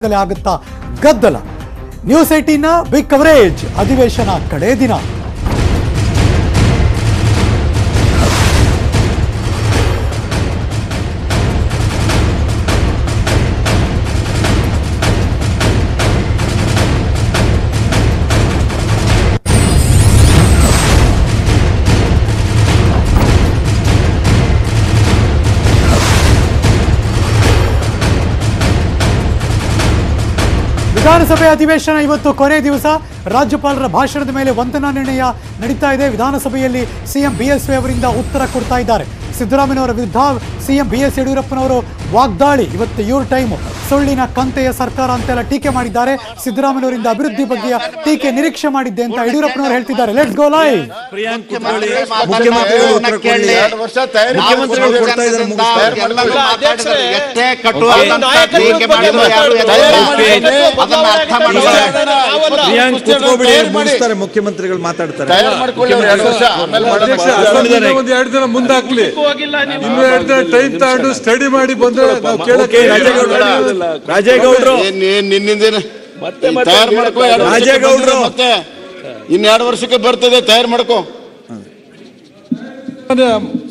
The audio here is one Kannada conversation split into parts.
ಕರ್ನಾಟಕದಲ್ಲಿ ಆಗುತ್ತಾ ಗದ್ದಲ. ನ್ಯೂಸ್ 18ನ ಬಿಗ್ ಕವರೇಜ್. ಅಧಿವೇಶನ ಕಡೇ ದಿನ. ವಿಧಾನಸಭೆ ಅಧಿವೇಶನ ಇವತ್ತು ಕೊನೆ ದಿವಸ. ರಾಜ್ಯಪಾಲರ ಭಾಷಣದ ಮೇಲೆ ವಂದನಾ ನಿರ್ಣಯ ನಡೀತಾ ಇದೆ. ವಿಧಾನಸಭೆಯಲ್ಲಿ ಸಿಎಂ ಬಿಎಸ್ ವೈ ಅವರಿಂದ ಉತ್ತರ ಕೊಡ್ತಾ ಇದ್ದಾರೆ. ಸಿದ್ದರಾಮಯ್ಯನವರ ವಿರುದ್ಧ ಸಿಎಂ ಬಿಎಸ್ ಯಡಿಯೂರಪ್ಪನವರು ವಾಗ್ದಾಳಿ. ಇವತ್ತು ಇವ್ರ ಟೈಮು. ಸುಳ್ಳಿನ ಕಂತೆಯ ಸರ್ಕಾರ ಅಂತೆಲ್ಲ ಟೀಕೆ ಮಾಡಿದ್ದಾರೆ. ಸಿದ್ದರಾಮಯ್ಯನವರಿಂದ ಅಭಿವೃದ್ಧಿ ಬಗ್ಗೆ ಟೀಕೆ ನಿರೀಕ್ಷೆ ಮಾಡಿದ್ದೆ ಅಂತ ಯಡಿಯೂರಪ್ಪನವರು ಹೇಳ್ತಿದ್ದಾರೆ. Let's go live. ಮುಖ್ಯಮಂತ್ರಿಗಳು ಮಾತಾಡ್ತಾರೆ. ಎರಡು ದಿನ ಮುಂದಾಕ್ಲಿ, ಇನ್ನು ಎರಡು ದಿನ ಟೈಮ್ ತಗೊಂಡು ಸ್ಟಡಿ ಮಾಡಿ ಬಂದ್ರೆ ರಾಜೇಗೌಡರು ತಯಾರು ಮಾಡ್ಕೋ. ರಾಜೇಗೌಡರು ಮತ್ತೆ ಇನ್ನೆರಡು ವರ್ಷಕ್ಕೆ ಬರ್ತದೆ, ತಯಾರು ಮಾಡ್ಕೋ.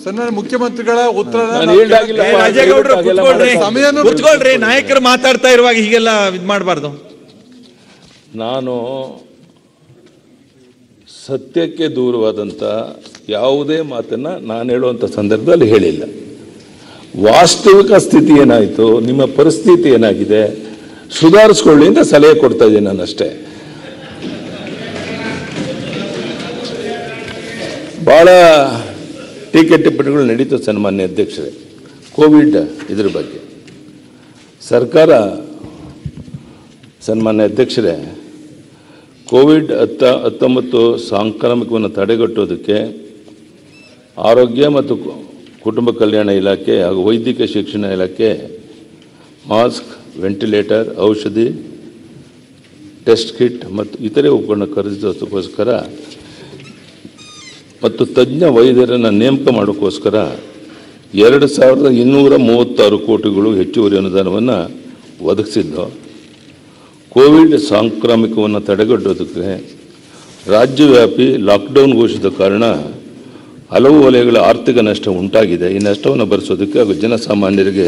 ಸನ್ಮಾನ್ಯ ಮುಖ್ಯಮಂತ್ರಿಗಳ ಉತ್ತರ ಕುತ್ಕೊಳ್ರಿ. ನಾಯಕರು ಮಾತಾಡ್ತಾ ಇರುವಾಗ ಹೀಗೆಲ್ಲ ಇದ್ ಮಾಡಬಾರ್ದು. ನಾನು ಸತ್ಯಕ್ಕೆ ದೂರವಾದಂಥ ಯಾವುದೇ ಮಾತನ್ನು ನಾನು ಹೇಳುವಂಥ ಸಂದರ್ಭದಲ್ಲಿ ಹೇಳಿಲ್ಲ. ವಾಸ್ತವಿಕ ಸ್ಥಿತಿ ಏನಾಯಿತು, ನಿಮ್ಮ ಪರಿಸ್ಥಿತಿ ಏನಾಗಿದೆ ಸುಧಾರಿಸ್ಕೊಳ್ಳಿ ಅಂತ ಸಲಹೆ ಕೊಡ್ತಾ ಇದ್ದೀನಿ ನಾನು ಅಷ್ಟೇ. ಭಾಳ ಟೀಕೆ ಟಿಪ್ಪಣಿಗಳು ನಡೀತು ಸನ್ಮಾನ್ಯ ಅಧ್ಯಕ್ಷರೇ. ಕೋವಿಡ್ ಇದ್ರ ಬಗ್ಗೆ ಸರ್ಕಾರ ಸನ್ಮಾನ್ಯ ಅಧ್ಯಕ್ಷರೇ ಕೋವಿಡ್-19 ಸಾಂಕ್ರಾಮಿಕವನ್ನು ತಡೆಗಟ್ಟುವುದಕ್ಕೆ ಆರೋಗ್ಯ ಮತ್ತು ಕುಟುಂಬ ಕಲ್ಯಾಣ ಇಲಾಖೆ ಹಾಗೂ ವೈದ್ಯಕೀಯ ಶಿಕ್ಷಣ ಇಲಾಖೆ ಮಾಸ್ಕ್, ವೆಂಟಿಲೇಟರ್, ಔಷಧಿ, ಟೆಸ್ಟ್ ಕಿಟ್ ಮತ್ತು ಇತರೆ ಉಪಕರಣ ಖರೀದಿಸೋದಕ್ಕೋಸ್ಕರ ಮತ್ತು ತಜ್ಞ ವೈದ್ಯರನ್ನು ನೇಮಕ ಮಾಡೋಕ್ಕೋಸ್ಕರ 2236 ಕೋಟಿಗಳು ಹೆಚ್ಚುವರಿ ಅನುದಾನವನ್ನು ಒದಗಿಸಿದ್ದು. ಕೋವಿಡ್ ಸಾಂಕ್ರಾಮಿಕವನ್ನು ತಡೆಗಟ್ಟೋದಕ್ಕೆ ರಾಜ್ಯವ್ಯಾಪಿ ಲಾಕ್ಡೌನ್ ಘೋಷಿಸಿದ ಕಾರಣ ಹಲವು ವಲಯಗಳ ಆರ್ಥಿಕ ನಷ್ಟ ಉಂಟಾಗಿದೆ. ಈ ನಷ್ಟವನ್ನು ಭರಿಸೋದಕ್ಕೆ ಹಾಗೂ ಜನಸಾಮಾನ್ಯರಿಗೆ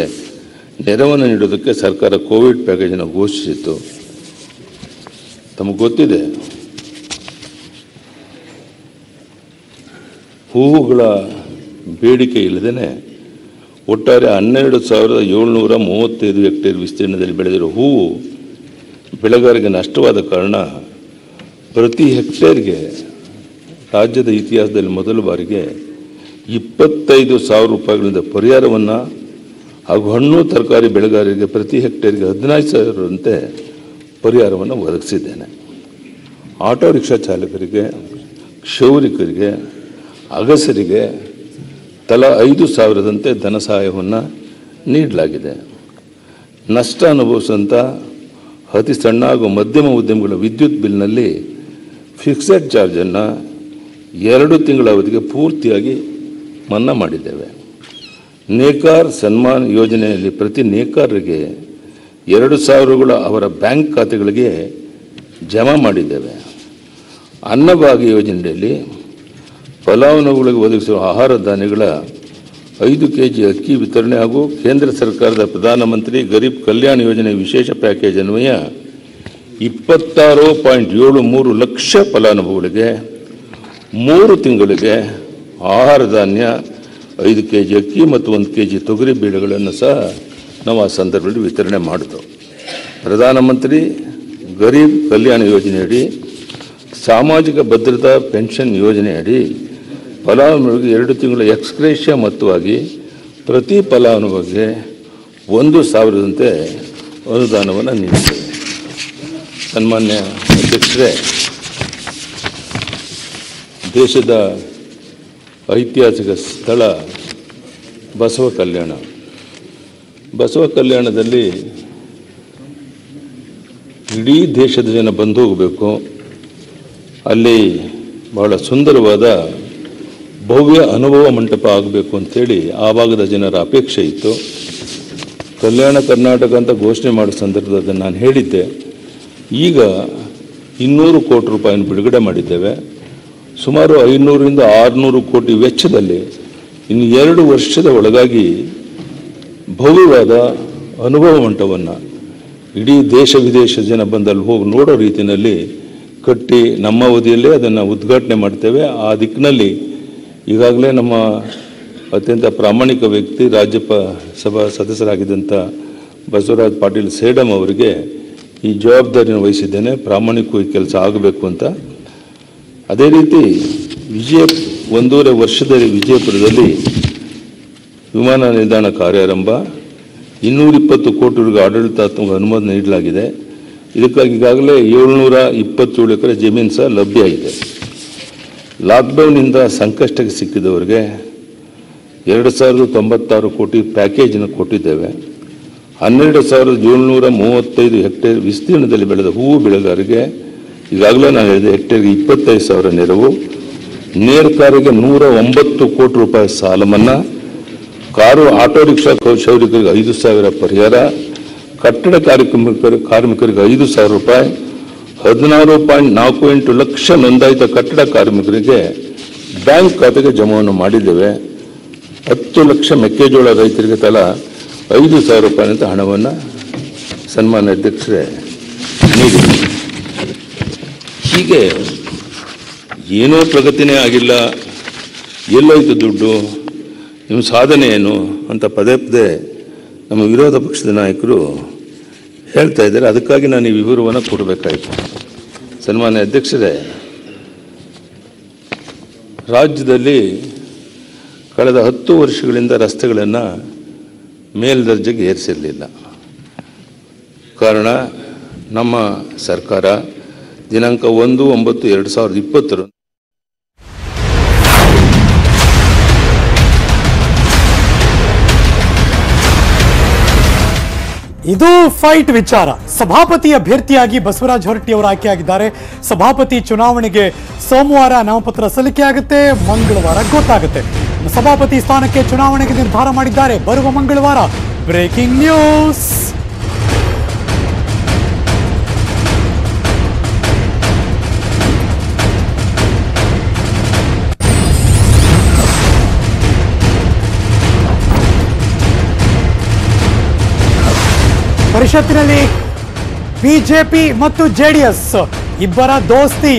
ನೆರವನ್ನು ನೀಡೋದಕ್ಕೆ ಸರ್ಕಾರ ಕೋವಿಡ್ ಪ್ಯಾಕೇಜನ್ನು ಘೋಷಿಸಿತ್ತು. ತಮಗೆ ಗೊತ್ತಿದೆ, ಹೂವುಗಳ ಬೇಡಿಕೆ ಇಲ್ಲದೇ ಒಟ್ಟಾರೆ 12,735 ಹೆಕ್ಟೇರ್ ವಿಸ್ತೀರ್ಣದಲ್ಲಿ ಬೆಳೆದಿರುವ ಹೂವು ಬೆಳೆಗಾರರಿಗೆ ನಷ್ಟವಾದ ಕಾರಣ ಪ್ರತಿ ಹೆಕ್ಟೇರ್ಗೆ ರಾಜ್ಯದ ಇತಿಹಾಸದಲ್ಲಿ ಮೊದಲ ಬಾರಿಗೆ 25,000 ರೂಪಾಯಿಗಳಿಂದ ಪರಿಹಾರವನ್ನು ಹಾಗೂ ಹಣ್ಣು ತರಕಾರಿ ಬೆಳೆಗಾರರಿಗೆ ಪ್ರತಿ ಹೆಕ್ಟೇರ್ಗೆ 15,000ರಂತೆ ಪರಿಹಾರವನ್ನು ಒದಗಿಸಿದ್ದೇನೆ. ಆಟೋ ರಿಕ್ಷಾ ಚಾಲಕರಿಗೆ, ಕ್ಷೌರಿಕರಿಗೆ, ಅಗಸರಿಗೆ ತಲಾ 5,000ದಂತೆ ಧನ ಸಹಾಯವನ್ನು ನೀಡಲಾಗಿದೆ. ನಷ್ಟ ಅನುಭವಿಸಿದಂಥ ಅತಿ ಸಣ್ಣ ಹಾಗೂ ಮಧ್ಯಮ ಉದ್ಯಮಗಳ ವಿದ್ಯುತ್ ಬಿಲ್ನಲ್ಲಿ ಫಿಕ್ಸೆಡ್ ಚಾರ್ಜನ್ನು 2 ತಿಂಗಳ ಅವಧಿಗೆ ಪೂರ್ತಿಯಾಗಿ ಮನ್ನಾ ಮಾಡಿದ್ದೇವೆ. ನೇಕಾರ್ ಸನ್ಮಾನ್ ಯೋಜನೆಯಲ್ಲಿ ಪ್ರತಿ ನೇಕಾರರಿಗೆ 2,000 ಅವರ ಬ್ಯಾಂಕ್ ಖಾತೆಗಳಿಗೆ ಜಮಾ ಮಾಡಿದ್ದೇವೆ. ಅನ್ನಭಾಗ್ಯ ಯೋಜನೆಯಲ್ಲಿ ಫಲಾನುಭವಿಗಳಿಗೆ ಒದಗಿಸುವ ಆಹಾರ ಧಾನ್ಯಗಳ 5 kg ಅಕ್ಕಿ ವಿತರಣೆ ಹಾಗೂ ಕೇಂದ್ರ ಸರ್ಕಾರದ ಪ್ರಧಾನಮಂತ್ರಿ ಗರೀಬ್ ಕಲ್ಯಾಣ ಯೋಜನೆ ವಿಶೇಷ ಪ್ಯಾಕೇಜ್ ಅನ್ವಯ 26.73 ಲಕ್ಷ ಫಲಾನುಭವಿಗಳಿಗೆ 3 ತಿಂಗಳಿಗೆ ಆಹಾರ ಧಾನ್ಯ, 5 kg ಅಕ್ಕಿ ಮತ್ತು 1 kg ತೊಗರಿ ಬೇಳೆಗಳನ್ನು ಸಹ ನಾವು ಆ ಸಂದರ್ಭದಲ್ಲಿ ವಿತರಣೆ ಮಾಡಿದೆವು. ಪ್ರಧಾನಮಂತ್ರಿ ಗರೀಬ್ ಕಲ್ಯಾಣ ಯೋಜನೆಯಡಿ ಸಾಮಾಜಿಕ ಭದ್ರತಾ ಪೆನ್ಷನ್ ಯೋಜನೆಯಡಿ ಫಲಾನುಭವಿಗೆ 2 ತಿಂಗಳ ಎಕ್ಸ್ಗ್ರೇಷಿಯಾ ಮೊತ್ತವಾಗಿ ಪ್ರತಿ ಫಲಾನುಭವಿಗೆ 1,000ದಂತೆ ಅನುದಾನವನ್ನು ನೀಡಿದ್ದೇವೆ. ಸನ್ಮಾನ್ಯ ಅಧ್ಯಕ್ಷರೇ, ದೇಶದ ಐತಿಹಾಸಿಕ ಸ್ಥಳ ಬಸವ ಕಲ್ಯಾಣ. ಬಸವ ಕಲ್ಯಾಣದಲ್ಲಿ ಇಡೀ ದೇಶದ ಜನ ಬಂದು ಹೋಗಬೇಕು. ಅಲ್ಲಿ ಬಹಳ ಸುಂದರವಾದ ಭವ್ಯ ಅನುಭವ ಮಂಟಪ ಆಗಬೇಕು ಅಂಥೇಳಿ ಆ ಭಾಗದ ಜನರ ಅಪೇಕ್ಷೆ ಇತ್ತು. ಕಲ್ಯಾಣ ಕರ್ನಾಟಕ ಅಂತ ಘೋಷಣೆ ಮಾಡೋ ಸಂದರ್ಭದಲ್ಲಿ ನಾನು ಹೇಳಿದ್ದೆ. ಈಗ 200 ಕೋಟಿ ರೂಪಾಯಿಯನ್ನು ಬಿಡುಗಡೆ ಮಾಡಿದ್ದೇವೆ. ಸುಮಾರು 500ರಿಂದ 600 ಕೋಟಿ ವೆಚ್ಚದಲ್ಲಿ ಇನ್ನು 2 ವರ್ಷದ ಒಳಗಾಗಿ ಭವ್ಯವಾದ ಅನುಭವ ಮಂಟಪವನ್ನು ಇಡೀ ದೇಶ ವಿದೇಶ ಜನ ಬಂದಲ್ಲಿ ಹೋಗಿ ನೋಡೋ ರೀತಿಯಲ್ಲಿ ಕಟ್ಟಿ ನಮ್ಮ ಅವಧಿಯಲ್ಲೇ ಅದನ್ನು ಉದ್ಘಾಟನೆ ಮಾಡ್ತೇವೆ. ಆ ದಿಕ್ಕಿನಲ್ಲಿ ಈಗಾಗಲೇ ನಮ್ಮ ಅತ್ಯಂತ ಪ್ರಾಮಾಣಿಕ ವ್ಯಕ್ತಿ ರಾಜ್ಯಸಭಾ ಸದಸ್ಯರಾಗಿದ್ದಂಥ ಬಸವರಾಜ ಪಾಟೀಲ್ ಸೇಡಂ ಅವರಿಗೆ ಈ ಜವಾಬ್ದಾರಿಯನ್ನು ವಹಿಸಿದ್ದೇನೆ. ಪ್ರಾಮಾಣಿಕವಾಗಿ ಕೆಲಸ ಆಗಬೇಕು ಅಂತ. ಅದೇ ರೀತಿ 1.5 ವರ್ಷದಲ್ಲಿ ವಿಜಯಪುರದಲ್ಲಿ ವಿಮಾನ ನಿಲ್ದಾಣ ಕಾರ್ಯಾರಂಭ, 220 ಕೋಟಿ ರೂಪಾಯಿ ಆಡಳಿತಾತ್ಮಕ ಅನುಮೋದನೆ ನೀಡಲಾಗಿದೆ. ಇದಕ್ಕಾಗಿ ಈಗಾಗಲೇ 727 ಎಕರೆ ಜಮೀನು ಸಹ ಲಭ್ಯ ಇದೆ. ಲಾಕ್ಡೌನ್ನಿಂದ ಸಂಕಷ್ಟಕ್ಕೆ ಸಿಕ್ಕಿದವರಿಗೆ 2,096 ಕೋಟಿ ಪ್ಯಾಕೇಜನ್ನು ಕೊಟ್ಟಿದ್ದೇವೆ. 12,735 ಹೆಕ್ಟೇರ್ ವಿಸ್ತೀರ್ಣದಲ್ಲಿ ಬೆಳೆದ ಹೂವು ಬೆಳೆಗಾರರಿಗೆ ಈಗಾಗಲೇ ನಾನು ಹೇಳಿದೆ ಹೆಕ್ಟೇರ್ಗೆ 25,000 ನೆರವು, ನೇರ್ಕಾರಿಗೆ 109 ಕೋಟಿ ರೂಪಾಯಿ ಸಾಲ ಮನ್ನಾ, ಕಾರು ಆಟೋ ರಿಕ್ಷಾ ಕ್ಷೌರಿಕರಿಗೆ 5,000 ಪರಿಹಾರ, ಕಟ್ಟಡ ಕಾರ್ಮಿಕರಿಗೆ 5,000 ರೂಪಾಯಿ, 16.48 ಲಕ್ಷ ನೋಂದಾಯಿತ ಕಟ್ಟಡ ಕಾರ್ಮಿಕರಿಗೆ ಬ್ಯಾಂಕ್ ಖಾತೆಗೆ ಜಮಾವನ್ನು ಮಾಡಿದ್ದೇವೆ. 10 ಲಕ್ಷ ಮೆಕ್ಕೆಜೋಳ ರೈತರಿಗೆ ತಲಾ 5,000 ರೂಪಾಯಿನಂತ ಹಣವನ್ನು ಸನ್ಮಾನ್ಯ ಅಧ್ಯಕ್ಷರೇ ನೀಡಿದೆ. ಹೀಗೆ ಏನೋ ಪ್ರಗತಿನೇ ಆಗಿಲ್ಲ, ಎಲ್ಲೋಯ್ತು ದುಡ್ಡು, ನಿಮ್ಮ ಸಾಧನೆ ಏನು ಅಂತ ಪದೇ ಪದೇ ನಮ್ಮ ವಿರೋಧ ಪಕ್ಷದ ನಾಯಕರು ಹೇಳ್ತಾ ಇದ್ದಾರೆ. ಅದಕ್ಕಾಗಿ ನಾನು ಈ ವಿವರವನ್ನು ಕೊಡಬೇಕಾಯಿತು. ಸನ್ಮಾನ್ಯ ಅಧ್ಯಕ್ಷರೇ, ರಾಜ್ಯದಲ್ಲಿ ಕಳೆದ 10 ವರ್ಷಗಳಿಂದ ರಸ್ತೆಗಳನ್ನು ಮೇಲ್ದರ್ಜೆಗೆ ಏರಿಸಿರಲಿಲ್ಲ. ಕಾರಣ ನಮ್ಮ ಸರ್ಕಾರ ದಿನಾಂಕ 1/9/2020 ಇದು ಫೈಟ್ ವಿಚಾರ. ಸಭಾಪತಿ ಅಭ್ಯರ್ಥಿಯಾಗಿ ಬಸವರಾಜ ಹೊರಟ್ಟಿ ಅವರು ಆಯ್ಕೆಯಾಗಿದ್ದಾರೆ. ಸಭಾಪತಿ ಚುನಾವಣೆಗೆ ಸೋಮವಾರ ನಾಮಪತ್ರ ಸಲ್ಲಿಕೆಯಾಗುತ್ತೆ, ಮಂಗಳವಾರ ಗೊತ್ತಾಗುತ್ತೆ. ಸಭಾಪತಿ ಸ್ಥಾನಕ್ಕೆ ಚುನಾವಣೆಗೆ ನಿರ್ಧಾರ ಮಾಡಿದ್ದಾರೆ ಬರುವ ಮಂಗಳವಾರ. Breaking news. ಪರಿಷತ್ತಿನಲ್ಲಿ ಬಿಜೆಪಿ ಮತ್ತು ಜೆಡಿಎಸ್ ಇಬ್ಬರ ದೋಸ್ತಿ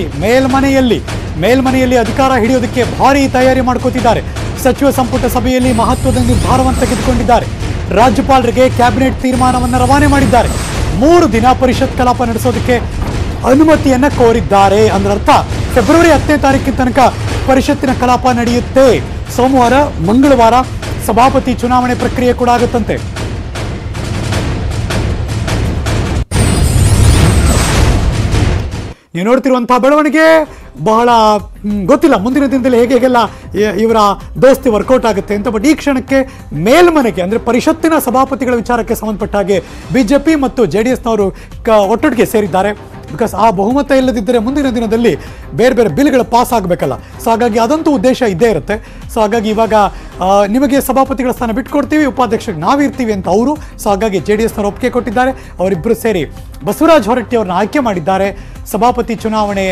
ಮೇಲ್ಮನೆಯಲ್ಲಿ ಅಧಿಕಾರ ಹಿಡಿಯೋದಕ್ಕೆ ಭಾರಿ ತಯಾರಿ ಮಾಡ್ಕೋತಿದ್ದಾರೆ. ಸಚಿವ ಸಂಪುಟ ಸಭೆಯಲ್ಲಿ ಮಹತ್ವದ ನಿರ್ಧಾರವನ್ನು ತೆಗೆದುಕೊಂಡಿದ್ದಾರೆ. ರಾಜ್ಯಪಾಲರಿಗೆ ಕ್ಯಾಬಿನೆಟ್ ತೀರ್ಮಾನವನ್ನು ರವಾನೆ ಮಾಡಿದ್ದಾರೆ. 3 ದಿನ ಪರಿಷತ್ ಕಲಾಪ ನಡೆಸೋದಕ್ಕೆ ಅನುಮತಿಯನ್ನ ಕೋರಿದ್ದಾರೆ. ಅದರರ್ಥ ಫೆಬ್ರವರಿ 10ನೇ ತಾರೀಕಿನ ತನಕ ಪರಿಷತ್ತಿನ ಕಲಾಪ ನಡೆಯುತ್ತೆ. ಸೋಮವಾರ ಮಂಗಳವಾರ ಸಭಾಪತಿ ಚುನಾವಣೆ ಪ್ರಕ್ರಿಯೆ ಕೂಡ ಆಗುತ್ತಂತೆ. ನೀವು ನೋಡ್ತಿರುವಂತಹ ಬೆಳವಣಿಗೆ ಬಹಳ ಗೊತ್ತಿಲ್ಲ ಮುಂದಿನ ದಿನದಲ್ಲಿ ಹೇಗೆಲ್ಲ ಇವರ ದೋಸ್ತಿ ವರ್ಕೌಟ್ ಆಗುತ್ತೆ ಅಂತ. ಬಟ್ ಈ ಕ್ಷಣಕ್ಕೆ ಮೇಲ್ಮನೆಗೆ ಅಂದರೆ ಪರಿಷತ್ತಿನ ಸಭಾಪತಿಗಳ ವಿಚಾರಕ್ಕೆ ಸಂಬಂಧಪಟ್ಟ ಹಾಗೆ ಬಿಜೆಪಿ ಮತ್ತು ಜೆಡಿಎಸ್ನವರು ಒಟ್ಟೊಟ್ಟಿಗೆ ಸೇರಿದ್ದಾರೆ. ಬಿಕಾಸ್ ಆ ಬಹುಮತ ಇಲ್ಲದಿದ್ದರೆ ಮುಂದಿನ ದಿನದಲ್ಲಿ ಬೇರೆ ಬೇರೆ ಬಿಲ್ಗಳು ಪಾಸ್ ಆಗಬೇಕಲ್ಲ. ಸೊ ಹಾಗಾಗಿ ಅದಂತೂ ಉದ್ದೇಶ ಇದ್ದೇ ಇರುತ್ತೆ. ಸೊ ಹಾಗಾಗಿ ಇವಾಗ ನಿಮಗೆ ಸಭಾಪತಿಗಳ ಸ್ಥಾನ ಬಿಟ್ಕೊಡ್ತೀವಿ, ಉಪಾಧ್ಯಕ್ಷರಿಗೆ ನಾವಿರ್ತೀವಿ ಅಂತ ಅವರು. ಸೊ ಹಾಗಾಗಿ ಜೆಡಿಎಸ್ನವರು ಒಪ್ಪಿಗೆ ಕೊಟ್ಟಿದ್ದಾರೆ. ಅವರಿಬ್ಬರು ಸೇರಿ ಬಸವರಾಜ ಹೊರಟ್ಟಿ ಅವ್ರನ್ನ ಆಯ್ಕೆ ಮಾಡಿದ್ದಾರೆ. ಸಭಾಪತಿ ಚುನಾವಣೆ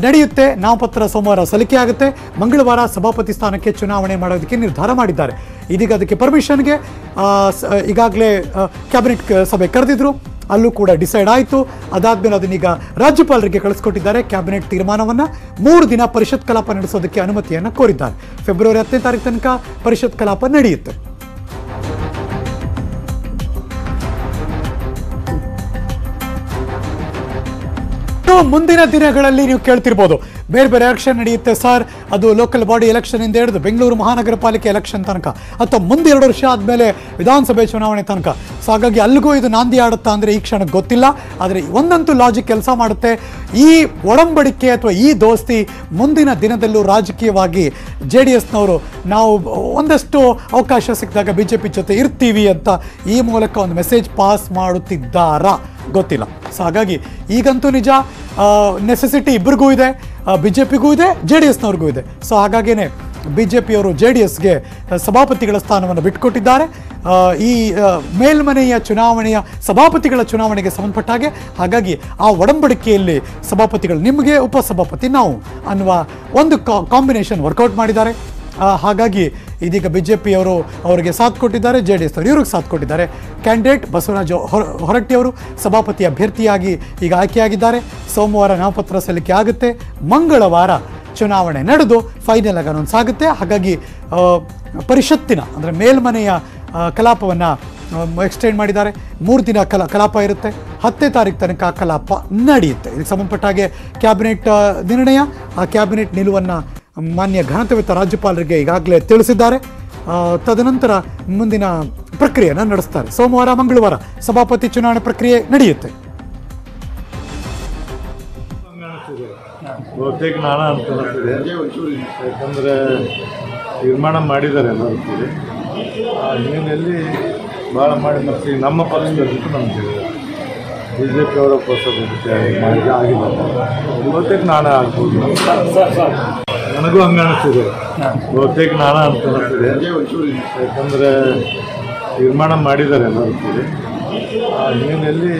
ನಡೆಯುತ್ತೆ. ನಾಮಪತ್ರ ಸೋಮವಾರ ಸಲ್ಲಿಕೆ ಆಗುತ್ತೆ. ಮಂಗಳವಾರ ಸಭಾಪತಿ ಸ್ಥಾನಕ್ಕೆ ಚುನಾವಣೆ ಮಾಡೋದಕ್ಕೆ ನಿರ್ಧಾರ ಮಾಡಿದ್ದಾರೆ. ಇದೀಗ ಅದಕ್ಕೆ ಪರ್ಮಿಷನ್ಗೆ ಈಗಾಗಲೇ ಕ್ಯಾಬಿನೆಟ್ ಸಭೆ ಕರೆದಿದ್ರು, ಅಲ್ಲೂ ಕೂಡ ಡಿಸೈಡ್ ಆಯಿತು. ಅದಾದ್ಮೇಲೆ ಅದನ್ನೀಗ ರಾಜ್ಯಪಾಲರಿಗೆ ಕಳಿಸ್ಕೊಟ್ಟಿದ್ದಾರೆ. ಕ್ಯಾಬಿನೆಟ್ ತೀರ್ಮಾನವನ್ನು 3 ದಿನ ಪರಿಷತ್ ಕಲಾಪ ನಡೆಸೋದಕ್ಕೆ ಅನುಮತಿಯನ್ನು ಕೋರಿದ್ದಾರೆ. ಫೆಬ್ರವರಿ 10ನೇ ತಾರೀಕು ತನಕ ಪರಿಷತ್ ಕಲಾಪ ನಡೆಯುತ್ತೆ. ಮುಂದಿನ ದಿನಗಳಲ್ಲಿ ನೀವು ಕೇಳ್ತಿರ್ಬೋದು ಬೇರೆ ಬೇರೆ ಎಲೆಕ್ಷನ್ ನಡೆಯುತ್ತೆ ಸರ್, ಅದು ಲೋಕಲ್ ಬಾಡಿ ಎಲೆಕ್ಷನ್ ಇಂದ ಹಿಡಿದು ಬೆಂಗಳೂರು ಮಹಾನಗರ ಪಾಲಿಕೆ ಎಲೆಕ್ಷನ್ ತನಕ, ಅಥವಾ ಮುಂದೆ 2 ವರ್ಷ ಆದಮೇಲೆ ವಿಧಾನಸಭೆ ಚುನಾವಣೆ ತನಕ. ಸೊ ಹಾಗಾಗಿ ಅಲ್ಲಿಗೂ ಇದು ನಾಂದಿ ಆಡುತ್ತಾ ಅಂದರೆ ಈ ಕ್ಷಣಕ್ಕೆ ಗೊತ್ತಿಲ್ಲ. ಆದರೆ ಒಂದಂತೂ ಲಾಜಿಕ್ ಕೆಲಸ ಮಾಡುತ್ತೆ. ಈ ಒಡಂಬಡಿಕೆ ಅಥವಾ ಈ ದೋಸ್ತಿ ಮುಂದಿನ ದಿನದಲ್ಲೂ ರಾಜಕೀಯವಾಗಿ JDSನವರು ನಾವು ಒಂದಷ್ಟು ಅವಕಾಶ ಸಿಕ್ಕಿದಾಗ BJP ಜೊತೆ ಇರ್ತೀವಿ ಅಂತ ಈ ಮೂಲಕ ಒಂದು ಮೆಸೇಜ್ ಪಾಸ್ ಮಾಡುತ್ತಿದ್ದಾರಾ ಗೊತ್ತಿಲ್ಲ. ಸೊ ಹಾಗಾಗಿ ಈಗಂತೂ ನಿಜ ನೆಸೆಸಿಟಿ ಇಬ್ಬರಿಗೂ ಇದೆ, BJPಗೂ ಇದೆ, JDSನವ್ರಿಗೂ ಇದೆ. ಸೊ ಹಾಗಾಗಿಯೇ BJPಯವರು JDSಗೆ ಸಭಾಪತಿಗಳ ಸ್ಥಾನವನ್ನು ಬಿಟ್ಟುಕೊಟ್ಟಿದ್ದಾರೆ. ಈ ಮೇಲ್ಮನೆಯ ಚುನಾವಣೆಯ ಸಭಾಪತಿಗಳ ಚುನಾವಣೆಗೆ ಸಂಬಂಧಪಟ್ಟ ಹಾಗೆ. ಹಾಗಾಗಿ ಆ ಒಡಂಬಡಿಕೆಯಲ್ಲಿ ಸಭಾಪತಿಗಳು ನಿಮಗೆ, ಉಪಸಭಾಪತಿ ನಾವು ಅನ್ನುವ ಒಂದು ಕಾಂಬಿನೇಷನ್ ವರ್ಕೌಟ್ ಮಾಡಿದ್ದಾರೆ. ಹಾಗಾಗಿ ಇದೀಗ BJP ಅವರು ಅವರಿಗೆ ಸಾಥ್ ಕೊಟ್ಟಿದ್ದಾರೆ, JDS ಅವರು ಇವ್ರಿಗೆ ಸಾಥ್ ಕೊಟ್ಟಿದ್ದಾರೆ. ಕ್ಯಾಂಡಿಡೇಟ್ ಬಸವರಾಜ ಹೊರಟ್ಟಿಯವರು ಸಭಾಪತಿ ಅಭ್ಯರ್ಥಿಯಾಗಿ ಈಗ ಆಯ್ಕೆಯಾಗಿದ್ದಾರೆ. ಸೋಮವಾರ ನಾಮಪತ್ರ ಸಲ್ಲಿಕೆ ಆಗುತ್ತೆ. ಮಂಗಳವಾರ ಚುನಾವಣೆ ನಡೆದು ಫೈನಲ್ ಆಗಿ ಅನೌನ್ಸ್ ಆಗುತ್ತೆ. ಹಾಗಾಗಿ ಪರಿಷತ್ತಿನ ಅಂದರೆ ಮೇಲ್ಮನೆಯ ಕಲಾಪವನ್ನು ಎಕ್ಸ್ಟೆಂಡ್ ಮಾಡಿದ್ದಾರೆ. 3 ದಿನ ಕಲಾಪ ಇರುತ್ತೆ. 10ನೇ ತಾರೀಕು ತನಕ ಕಲಾಪ ನಡೆಯುತ್ತೆ. ಇದಕ್ಕೆ ಸಂಬಂಧಪಟ್ಟ ಹಾಗೆ ಕ್ಯಾಬಿನೆಟ್ ನಿರ್ಣಯ, ಆ ಕ್ಯಾಬಿನೆಟ್ ನಿಲುವನ್ನು ಮಾನ್ಯ ಘನತೆವೆತ್ತ ರಾಜ್ಯಪಾಲರಿಗೆ ಈಗಾಗಲೇ ತಿಳಿಸಿದ್ದಾರೆ. ತದನಂತರ ಮುಂದಿನ ಪ್ರಕ್ರಿಯೆಯನ್ನು ನಡೆಸ್ತಾರೆ. ಸೋಮವಾರ ಮಂಗಳವಾರ ಸಭಾಪತಿ ಚುನಾವಣೆ ಪ್ರಕ್ರಿಯೆ ನಡೆಯುತ್ತೆ. ಬಹುತೇಕ ನಾನ ಅಂತ ಅನಿಸ್ತಿದೆ. ಯಾಕಂದರೆ ತೀರ್ಮಾನ ಮಾಡಿದ್ದಾರೆ ಎಲ್ಲರೂ ಕೂಡಿ. ಆ ಹಿನ್ನೆಲೆಯಲ್ಲಿ ಭಾಳ ಮಾಡಿ ಮತ್ತು ನಮ್ಮ ಪಕ್ಷದಲ್ಲಿ ನಮ್ಗೆ BJP ಅವರ ಉಪಸಭಾಪತಿ ಆಗಿಲ್ಲ. ಬಹುತೇಕ ನಾನ ಆಗ್ಬೋದು. ನನಗೂ ಹಂಗೆ ಅನಿಸ್ತಿದೆ. ಬಹುತೇಕ ನಾನ ಅಂತ ಅನಿಸ್ತಿದೆ. ಯಾಕಂದರೆ ತೀರ್ಮಾನ ಮಾಡಿದ್ದಾರೆ ಎಲ್ಲರೂ ಕೂಡಿ. ಆ ಹಿನ್ನೆಲೆಯಲ್ಲಿ